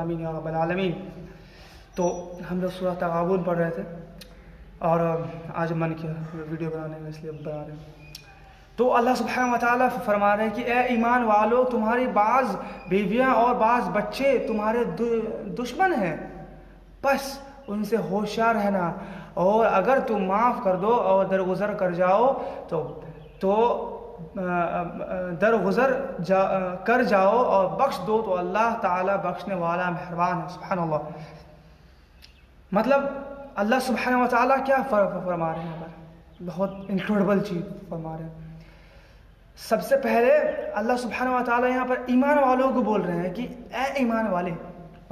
आमीन या रब्बल आलमीन। तो हम लोग सूरह तगाबुन पढ़ रहे थे और आज मन किया वीडियो बनाने में, इसलिए बना रहे हैं। तो अल्लाह सुब्हानहु व तआला फरमा रहे हैं कि ए ईमान वालों, तुम्हारी बाज़ बीवियाँ और बाज़ बच्चे तुम्हारे दुश्मन हैं, बस उनसे होशियार रहना, और अगर तुम माफ़ कर दो और दरगुजर कर जाओ तो दरगुजर कर जाओ और बख्श दो तो अल्लाह ताला बख्शने वाला मेहरबान है। सुब्हानअल्लाह। मतलब अल्लाह सुब्हानहु व तआला क्या फरमा रहे हैं यहाँ पर, बहुत इनक्रेडिबल चीज़ फरमा रहे हैं। सबसे पहले अल्लाह सुब्हानहु व तआला यहाँ पर ईमान वालों को बोल रहे हैं कि ए ईमान वाले,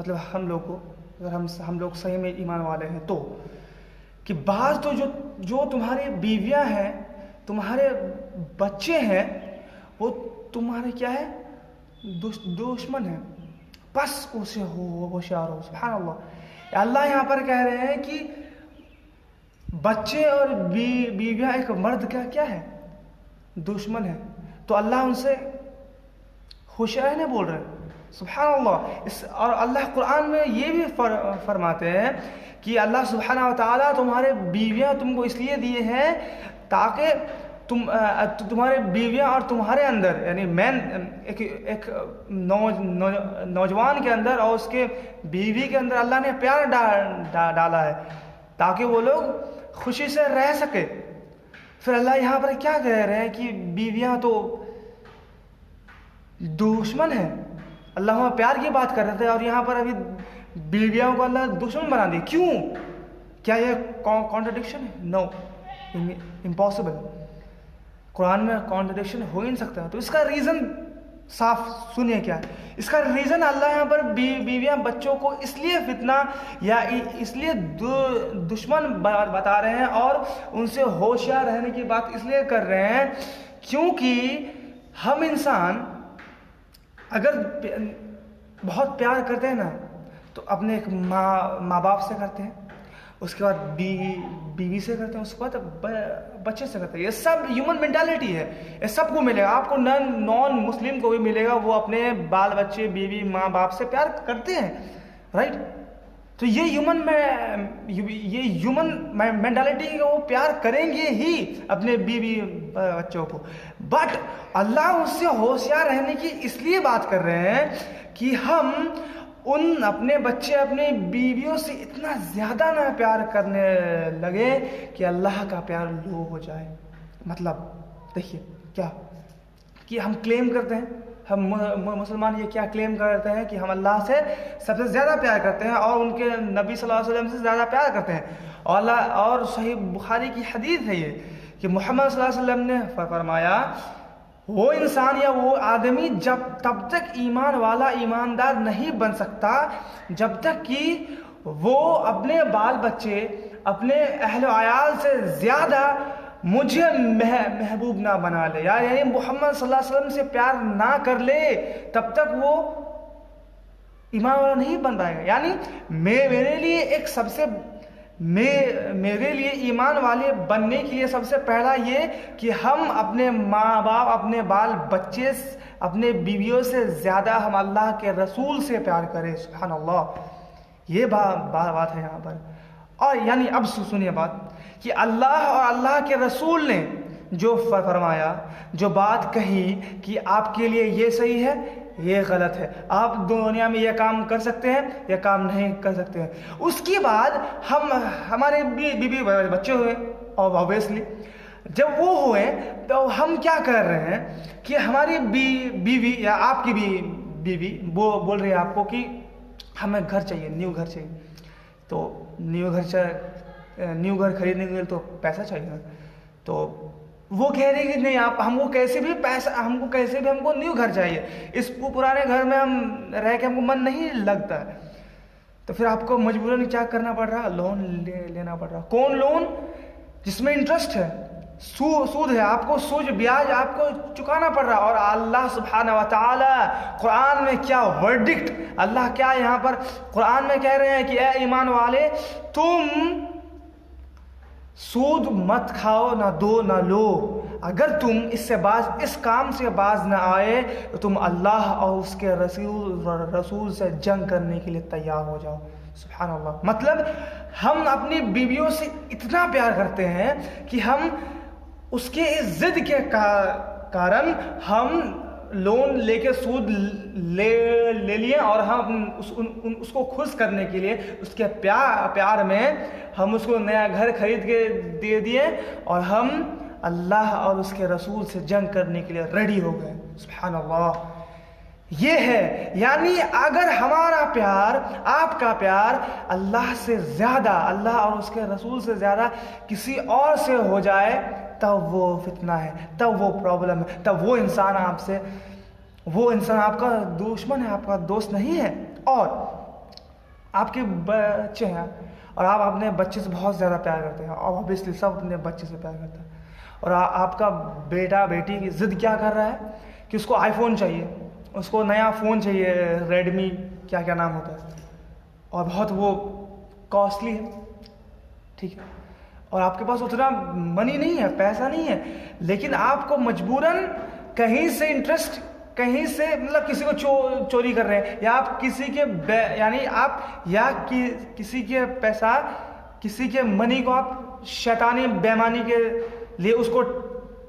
मतलब हम लोग को, अगर हम लोग सही में ईमान वाले हैं तो, कि बाज़ तो जो तुम्हारी बीवियां हैं, तुम्हारे बच्चे हैं, वो तुम्हारे क्या है, दुश्मन है, बस उसे होशियार हो। सुभान अल्लाह। अल्लाह यहाँ पर कह रहे हैं कि बच्चे और बीवियां एक मर्द का क्या है, दुश्मन है, तो अल्लाह उनसे होशियार रहने बोल रहे हैं। सुभान अल्लाह। और अल्लाह कुरान में ये भी फरमाते हैं कि अल्लाह सुब्हानहु व तआला तुम्हारे बीवियां तुमको इसलिए दिए हैं ताकि तुम्हारे बीवियां और तुम्हारे अंदर, यानी मैन एक नौजवान के अंदर और उसके बीवी के अंदर अल्लाह ने प्यार डाला है ताकि वो लोग खुशी से रह सके। फिर अल्लाह यहाँ पर क्या कह रहे हैं कि बीवियां तो दुश्मन है, अल्लाह वहाँ प्यार की बात कर रहे थे और यहाँ पर अभी बीवियों को अल्लाह दुश्मन बना दी। क्यों? क्या यह कॉन्ट्रडिक्शन है? No, impossible. कुरान में कॉन्ट्रडिक्शन हो ही नहीं सकता। तो इसका रीज़न साफ सुनिए क्या है। इसका रीज़न अल्लाह यहाँ पर बीवियाँ बच्चों को इसलिए फितना या इसलिए दुश्मन बता रहे हैं और उनसे होशियार रहने की बात इसलिए कर रहे हैं क्योंकि हम इंसान अगर बहुत प्यार करते हैं ना, तो अपने एक माँ बाप से करते हैं, उसके बाद बीवी से करते हैं, उसके बाद बच्चे से करते हैं। ये सब ह्यूमन मेंटालिटी है, ये सबको मिलेगा, आपको नॉन मुस्लिम को भी मिलेगा, वो अपने बाल बच्चे, बीवी, माँ बाप से प्यार करते हैं, राइट। तो ये ह्यूमन मेंटालिटी है, वो प्यार करेंगे ही अपने बीवी बच्चों को। बट अल्लाह उससे होशियार रहने की इसलिए बात कर रहे हैं कि हम उन अपने बच्चे, अपने बीवियों से इतना ज़्यादा ना प्यार करने लगे कि अल्लाह का प्यार लो हो जाए। मतलब देखिए क्या कि हम क्लेम करते हैं, हम मुसलमान ये क्या क्लेम करते हैं कि हम अल्लाह से सबसे ज़्यादा प्यार करते हैं और उनके नबी सल्लल्लाहु अलैहि वसल्लम से ज़्यादा प्यार करते हैं। और सही बुखारी की हदीस है ये कि मोहम्मद सल्लल्लाहु अलैहि वसल्लम ने फरमाया, वो इंसान या वो आदमी तब तक ईमान वाला, ईमानदार नहीं बन सकता जब तक कि वो अपने बाल बच्चे, अपने अहल आयाल से ज़्यादा मुझे महबूब ना बना ले, यानी मोहम्मद सल्लल्लाहु अलैहि वसल्लम से प्यार ना कर ले, तब तक वो ईमान वाला नहीं बन पाएगा। यानी मेरे लिए ईमान वाले बनने के लिए सबसे पहला ये कि हम अपने माँ बाप, अपने बाल बच्चे, अपने बीवियों से ज़्यादा हम अल्लाह के रसूल से प्यार करें। सुभान अल्लाह। ये बात है यहाँ पर। और यानी अब सुनिए बात कि अल्लाह और अल्लाह के रसूल ने जो फरमाया, जो बात कही कि आपके लिए ये सही है, ये गलत है, आप दुनिया में ये काम कर सकते हैं, ये काम नहीं कर सकते हैं, उसके बाद हमारे बीवी बच्चे हुए, और ऑब्वियसली जब वो हुए तो हम क्या कर रहे हैं कि हमारी बीवी या आपकी भी बीवी वो बोल रही है आपको कि हमें घर चाहिए, न्यू घर चाहिए, तो न्यू घर खरीदने के लिए तो पैसा चाहिए ना। तो वो कह रही कि नहीं, आप हमको कैसे भी हमको न्यू घर चाहिए, इस पुराने घर में हम रह के हमको मन नहीं लगता है। तो फिर आपको मजबूरन क्या करना पड़ रहा, लोन लेना पड़ रहा। कौन लोन? जिसमें इंटरेस्ट है, सूद है, आपको सूद ब्याज आपको चुकाना पड़ रहा। और अल्लाह सुब्हानहू व तआला कुरान में क्या वर्डिक्ट, अल्लाह क्या यहाँ पर कुरान में कह रहे हैं कि ए ईमान वाले, तुम सूद मत खाओ, ना दो ना लो। अगर तुम इस काम से बाज ना आए तो तुम अल्लाह और उसके रसूल से जंग करने के लिए तैयार हो जाओ। सुभान अल्लाह। मतलब हम अपनी बीवियों से इतना प्यार करते हैं कि हम उसके इस जिद के कारण हम लोन लेके सूद ले लिए, और हम उसको खुश करने के लिए उसके प्यार में हम उसको नया घर खरीद के दे दिए, और हम अल्लाह और उसके रसूल से जंग करने के लिए रेडी हो गए। सुभान अल्लाह। ये है, यानी अगर हमारा प्यार, आपका प्यार अल्लाह से ज़्यादा, अल्लाह और उसके रसूल से ज़्यादा किसी और से हो जाए, तब वो फितना है, तब वो प्रॉब्लम है, तब वो इंसान आपका दुश्मन है, आपका दोस्त नहीं है। और आपके बच्चे हैं और आप अपने बच्चे से बहुत ज़्यादा प्यार करते हैं, और ऑब्वियसली सब अपने बच्चे से प्यार करते हैं, और आपका बेटा बेटी की ज़िद क्या कर रहा है कि उसको आईफोन चाहिए, उसको नया फ़ोन चाहिए, रेडमी क्या क्या नाम होता है, और बहुत वो कॉस्टली है, ठीक है, और आपके पास उतना मनी नहीं है, पैसा नहीं है, लेकिन आपको मजबूरन कहीं से इंटरेस्ट, कहीं से मतलब किसी को चोरी कर रहे हैं, या आप किसी के यानी आप या किसी के पैसा, किसी के मनी को आप शैतानी बेईमानी के लिए उसको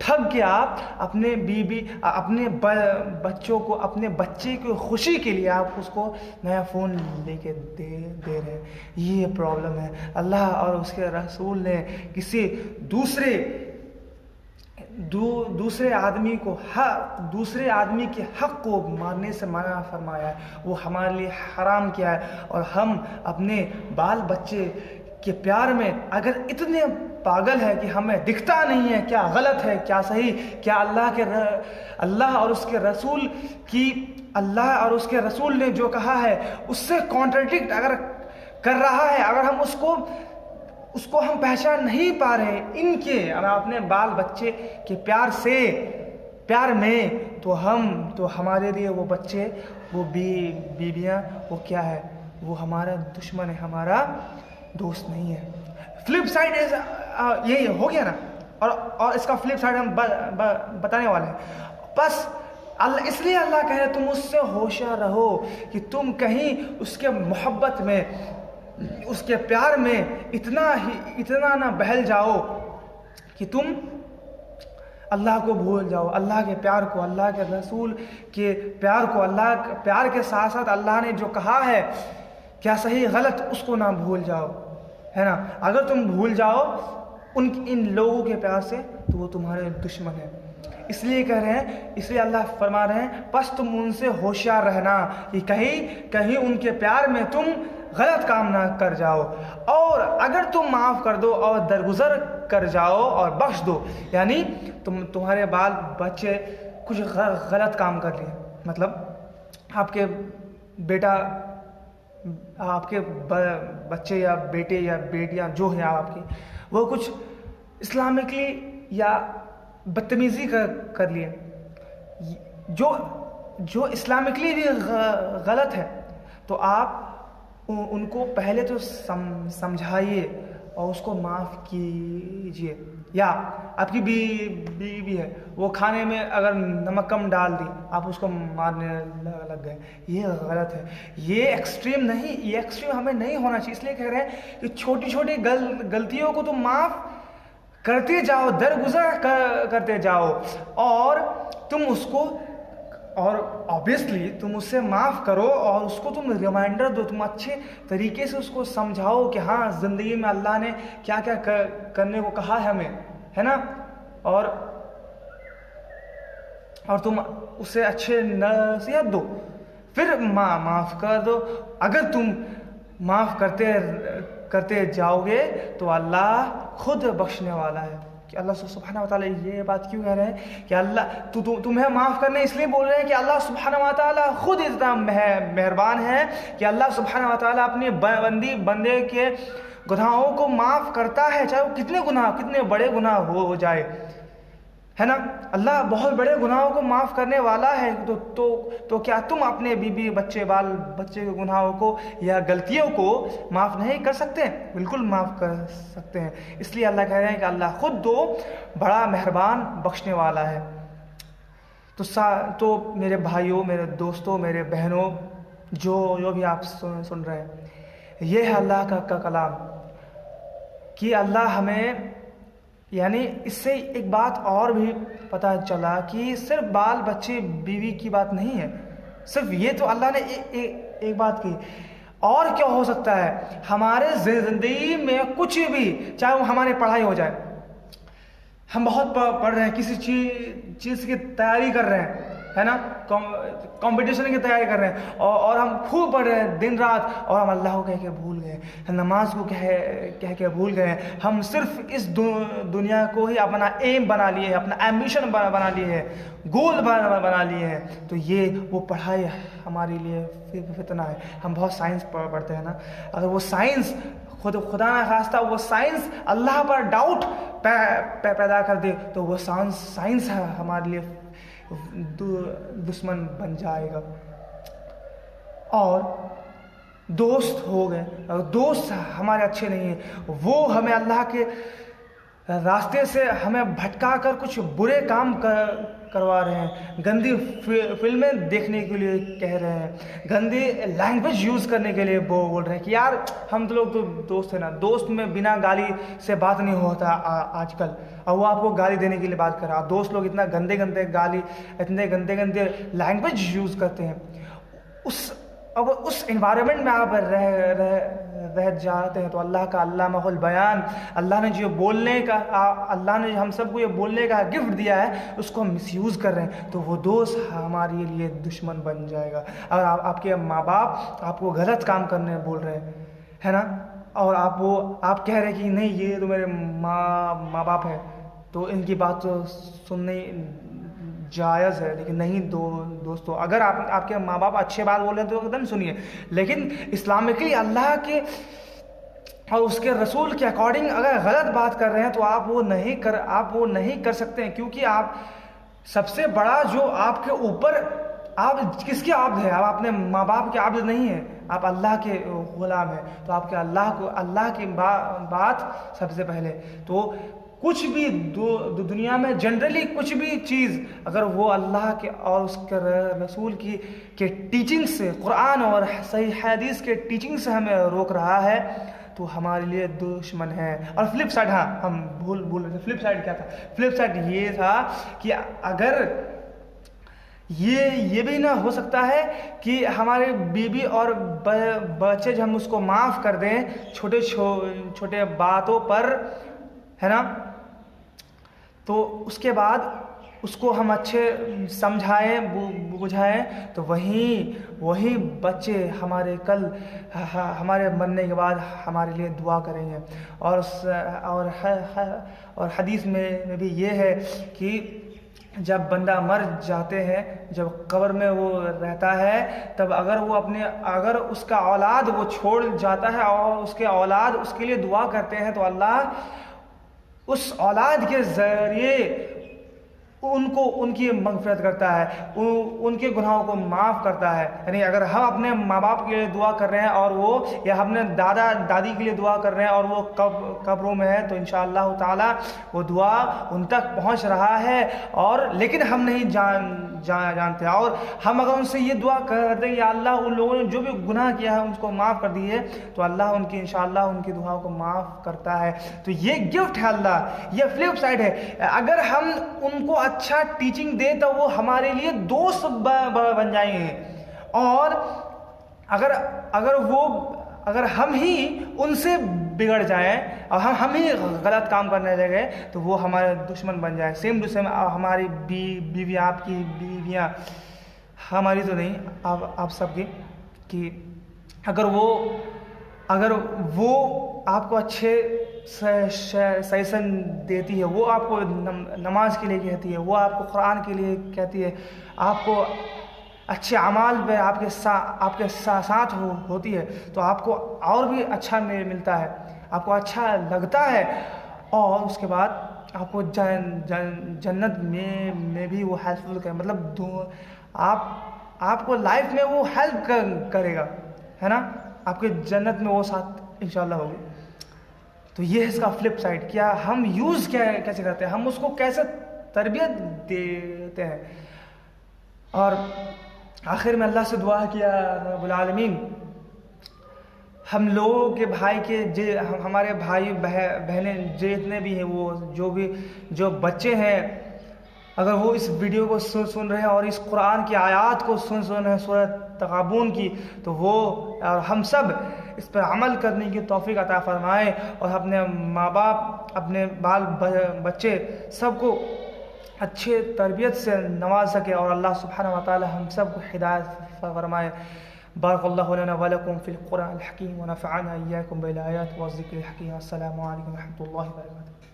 ठग के आप अपने बीवी, अपने बच्चों को, अपने बच्चे की खुशी के लिए आप उसको नया फ़ोन लेके दे रहे हैं। ये प्रॉब्लम है। अल्लाह और उसके रसूल ने किसी दूसरे आदमी के हक को मारने से मना फरमाया है, वो हमारे लिए हराम किया है। और हम अपने बाल बच्चे के प्यार में अगर इतने पागल है कि हमें दिखता नहीं है क्या गलत है क्या सही, क्या अल्लाह और उसके रसूल ने जो कहा है उससे कॉन्ट्रडिक्ट अगर कर रहा है, अगर हम उसको हम पहचान नहीं पा रहे इनके, अगर अपने बाल बच्चे के प्यार में, तो हमारे लिए वो बच्चे, वो बीबियाँ, वो क्या है, वो हमारा दुश्मन है, हमारा दोस्त नहीं है। फ्लिप साइड यही हो गया ना, और इसका फ्लिप साइड हम बताने वाले हैं। बस इसलिए अल्लाह कह रहे तुम उससे होशियार रहो कि तुम कहीं उसके मोहब्बत में, उसके प्यार में इतना ना बहल जाओ कि तुम अल्लाह को भूल जाओ, अल्लाह के प्यार को, अल्लाह के रसूल के प्यार को। अल्लाह के प्यार के साथ साथ अल्लाह ने जो कहा है क्या सही गलत, उसको ना भूल जाओ, है ना। अगर तुम भूल जाओ इन लोगों के प्यार से, तो वो तुम्हारे दुश्मन है। इसलिए अल्लाह फरमा रहे हैं बस तुम उनसे होशियार रहना कि कहीं उनके प्यार में तुम गलत काम ना कर जाओ। और अगर तुम माफ़ कर दो और दरगुजर कर जाओ और बख्श दो, यानी तुम्हारे बाल बच्चे कुछ गलत काम कर लिए, मतलब आपके बच्चे या बेटे या बेटियां जो हैं आपकी, वो कुछ इस्लामिकली या बदतमीज़ी कर लिए, जो इस्लामिकली भी गलत है, तो आप उनको पहले तो समझाइए और उसको माफ़ कीजिए। या आपकी बीवी है, वो खाने में अगर नमक कम डाल दी, आप उसको मारने लग गए, ये गलत है। ये एक्सट्रीम हमें नहीं होना चाहिए। इसलिए कह रहे हैं कि छोटी छोटी गलतियों को तुम माफ़ करते जाओ, दरगुजर करते जाओ, और तुम उसको, और ऑब्वियसली तुम उससे माफ़ करो और उसको तुम रिमाइंडर दो, तुम अच्छे तरीके से उसको समझाओ कि हाँ ज़िंदगी में अल्लाह ने क्या क्या करने को कहा है हमें, है ना। और तुम उससे अच्छे नसीहत दो, फिर माफ़ कर दो। अगर तुम माफ़ करते जाओगे तो अल्लाह खुद बख्शने वाला है। कि अल्लाह सुब्हानहू व तआला ये बात क्यों कह रहे हैं कि अल्लाह तुम्हें माफ़ करने इसलिए बोल रहे हैं कि अल्लाह सुब्हानहू व तआला खुद इतना मेहरबान है कि अल्लाह सुब्हानहू व तआला अपने बंदे के गुनाहों को माफ़ करता है, चाहे वो कितने बड़े गुनाह हो जाए, है ना। अल्लाह बहुत बड़े गुनाहों को माफ़ करने वाला है। तो क्या तुम अपने बीबी बच्चे बाल बच्चे के गुनाहों को या गलतियों को माफ़ नहीं कर सकते? बिल्कुल माफ़ कर सकते हैं। इसलिए अल्लाह कह रहे हैं कि अल्लाह खुद तो बड़ा मेहरबान बख्शने वाला है। तो मेरे भाइयों, मेरे दोस्तों, मेरे बहनों, जो भी आप सुन रहे हैं, ये है अल्लाह का कलाम कि अल्लाह हमें, यानी इससे एक बात और भी पता चला कि सिर्फ बाल बच्चे बीवी की बात नहीं है, सिर्फ ये तो अल्लाह ने एक बात की। और क्या हो सकता है हमारे ज़िंदगी में? कुछ भी, चाहे वो हमारी पढ़ाई हो जाए, हम बहुत पढ़ रहे हैं, किसी चीज़ की तैयारी कर रहे हैं, है ना, कंपटीशन की तैयारी कर रहे हैं, और हम खूब पढ़ रहे हैं दिन रात, और हम अल्लाह को कह के भूल गए, नमाज को कह के भूल गए। हम सिर्फ इस दुनिया को ही अपना एम बना लिए हैं, अपना एम्बिशन बना लिए हैं, गोल बना लिए हैं। तो ये वो पढ़ाई हमारे लिए फितना है। हम बहुत साइंस पढ़ते हैं ना, अगर वो साइंस खुदा ना खास्ता वो साइंस अल्लाह पर डाउट पैदा कर दे, तो वो साइंस हमारे लिए दुश्मन बन जाएगा। और दोस्त हो गए, अगर दोस्त हमारे अच्छे नहीं हैं, वो हमें अल्लाह के रास्ते से हमें भटका कर कुछ बुरे काम करवा रहे हैं, गंदी फिल्में देखने के लिए कह रहे हैं, गंदी लैंग्वेज यूज़ करने के लिए बोल रहे हैं कि यार हम तो लोग तो दोस्त हैं ना, दोस्त में बिना गाली से बात नहीं होता आजकल, और वो आपको गाली देने के लिए बात कर रहा है। दोस्त लोग इतना गंदे गाली, इतने गंदे लैंग्वेज यूज़ करते हैं। अब उस एनवायरनमेंट में आप रह जाते हैं, तो अल्लाह का अल्लामाहुल बयान, अल्लाह ने जो बोलने का, अल्लाह ने हम सबको ये बोलने का गिफ्ट दिया है, उसको हम मिसयूज़ कर रहे हैं, तो वो दोस्त हमारे लिए दुश्मन बन जाएगा। अगर आपके माँ बाप आपको गलत काम करने बोल रहे हैं, है ना, और आप कह रहे हैं कि नहीं ये तो मेरे माँ बाप है, तो इनकी बात तो सुनने जायज़ है, लेकिन नहीं दोस्तों, अगर आपके माँ बाप अच्छे बात बोल रहे हैं तो एकदम सुनिए, लेकिन इस्लामिकली अल्लाह के और उसके रसूल के अकॉर्डिंग अगर गलत बात कर रहे हैं तो आप वो नहीं कर सकते हैं, क्योंकि आप सबसे बड़ा जो आपके ऊपर, आप किसके आब्द हैं? आप अपने माँ बाप के आब्द नहीं हैं, आप अल्लाह के गुलाम हैं। तो आपके अल्लाह की बात सबसे पहले। तो कुछ भी दुनिया में जनरली कुछ भी चीज़ अगर वो अल्लाह के और उसके रसूल के टीचिंग से, कुरान और सही हदीस के टीचिंग से हमें रोक रहा है, तो हमारे लिए दुश्मन है। और फ्लिप साइड, हाँ हम भूल रहे थे, फ्लिप साइड क्या था? फ्लिप साइड ये था कि अगर ये भी ना हो सकता है कि हमारे बीबी और बच्चे हम उसको माफ़ कर दें छोटे बातों पर, है ना, तो उसके बाद उसको हम अच्छे समझाएं बुझाएं, तो वही बच्चे हमारे मरने के बाद हमारे लिए दुआ करेंगे। और हदीस में भी ये है कि जब बंदा मर जाते हैं, जब कब्र में वो रहता है, तब अगर उसका औलाद वो छोड़ जाता है और उसके औलाद उसके लिए दुआ करते हैं, तो अल्लाह उस औलाद के ज़रिए उनकी मग़फ़िरत करता है, उनके गुनाहों को माफ़ करता है। यानी अगर हम अपने माँ बाप के लिए दुआ कर रहे हैं और वो, या अपने दादा दादी के लिए दुआ कर रहे हैं और वो कब्रों में है, तो इंशाअल्लाह ताला वो दुआ उन तक पहुँच रहा है, और लेकिन हम नहीं जानते। और हम अगर उनसे ये दुआ करते हैं या अल्लाह उन लोगों ने जो भी गुनाह किया है उनको माफ़ कर दिए, तो अल्लाह उनकी इंशाअल्लाह उनकी दुआओं को माफ़ करता है। तो ये गिफ्ट है अल्लाह, ये फ्लिप साइड है। अगर हम उनको अच्छा टीचिंग दे तो वो हमारे लिए दोस्त बन जाएंगे, और अगर हम ही उनसे बिगड़ जाएं और हम ही गलत काम करने लगे, तो वो हमारे दुश्मन बन जाए। सेम टू सेम हमारी बीवियाँ, आपकी बीवियाँ हमारी तो नहीं, आप सबकी, कि अगर वो आपको अच्छे सजेशन देती है, वो आपको नमाज के लिए कहती है, वो आपको कुरान के लिए कहती है, आपको अच्छे अमाल पे आपके साथ होती है, तो आपको और भी अच्छा मिलता है, आपको अच्छा लगता है, और उसके बाद आपको जन्नत में भी वो हेल्पफुल कर, मतलब आपको लाइफ में वो हेल्प करेगा, है ना, आपके जन्नत में वो साथ इंशाल्लाह होगी। तो ये है इसका फ्लिप साइड, क्या हम यूज़ कैसे करते हैं, हम उसको कैसे तरबियत देते हैं। और आखिर में अल्लाह से दुआ किया, रब्बुल आलमीन हम लोगों के भाई के हमारे भाई बहनें जितने भी हैं, वो जो बच्चे हैं, अगर वो इस वीडियो को सुन रहे हैं और इस कुरान की आयत को सुन रहे हैं, सूरह तगाबून की, तो वो और हम सब इस पर अमल करने की तौफीक अता फरमाए, और अपने माँ बाप, अपने बाल बच्चे सबको अच्छे तरबियत से नवाज सके, और अल्लाह सुब्हानहू व तआला हम सब को हिदायत फरमाए। बारकल्लाहु लना व लकुम फिल कुरानिल हकीम व नफ़अना इय्याकुम बिल आयाति व ज़िक्रिल हकीम। अस्सलामु अलैकुम व रहमतुल्लाहि व बरकातुहू।